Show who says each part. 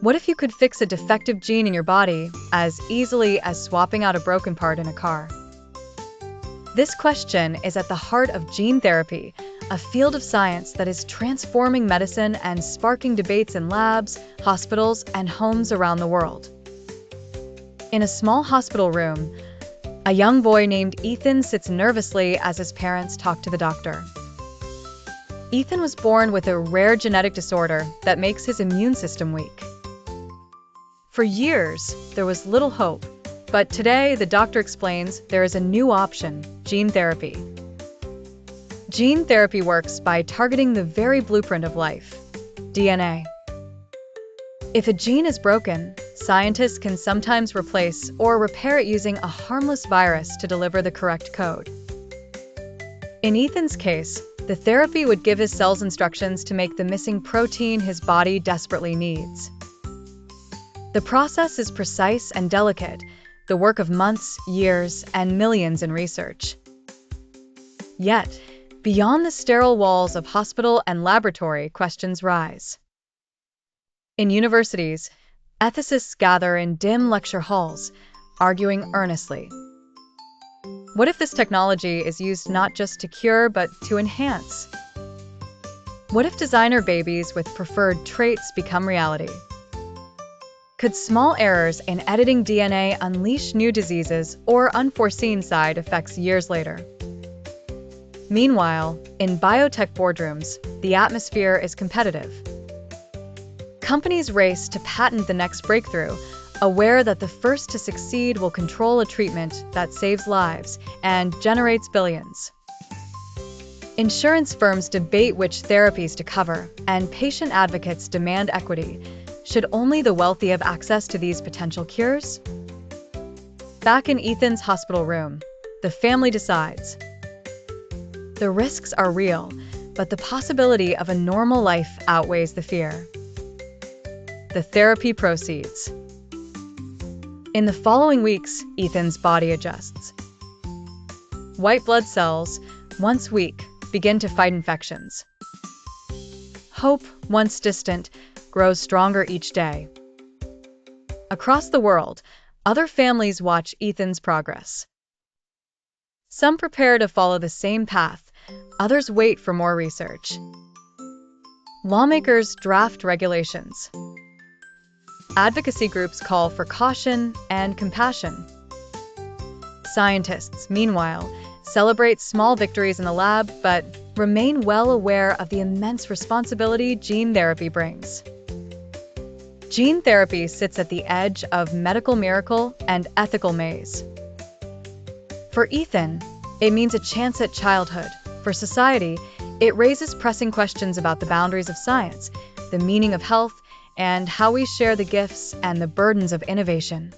Speaker 1: What if you could fix a defective gene in your body as easily as swapping out a broken part in a car? This question is at the heart of gene therapy, a field of science that is transforming medicine and sparking debates in labs, hospitals, and homes around the world. In a small hospital room, a young boy named Ethan sits nervously as his parents talk to the doctor. Ethan was born with a rare genetic disorder that makes his immune system weak. For years, there was little hope, but today the doctor explains there is a new option: gene therapy. Gene therapy works by targeting the very blueprint of life, DNA. If a gene is broken, scientists can sometimes replace or repair it using a harmless virus to deliver the correct code. In Ethan's case, the therapy would give his cells instructions to make the missing protein his body desperately needs. The process is precise and delicate, the work of months, years, and millions in research. Yet, beyond the sterile walls of hospital and laboratory, questions rise. In universities, ethicists gather in dim lecture halls, arguing earnestly. What if this technology is used not just to cure, but to enhance? What if designer babies with preferred traits become reality? Could small errors in editing DNA unleash new diseases or unforeseen side effects years later? Meanwhile, in biotech boardrooms, the atmosphere is competitive. Companies race to patent the next breakthrough, aware that the first to succeed will control a treatment that saves lives and generates billions. Insurance firms debate which therapies to cover, and patient advocates demand equity. Should only the wealthy have access to these potential cures? Back in Ethan's hospital room, the family decides. The risks are real, but the possibility of a normal life outweighs the fear. The therapy proceeds. In the following weeks, Ethan's body adjusts. White blood cells, once weak, begin to fight infections. Hope, once distant, grows stronger each day. Across the world, other families watch Ethan's progress. Some prepare to follow the same path, others wait for more research. Lawmakers draft regulations. Advocacy groups call for caution and compassion. Scientists, meanwhile, celebrate small victories in the lab, but remain well aware of the immense responsibility gene therapy brings. Gene therapy sits at the edge of medical miracle and ethical maze. For Ethan, it means a chance at childhood. For society, it raises pressing questions about the boundaries of science, the meaning of health, and how we share the gifts and the burdens of innovation.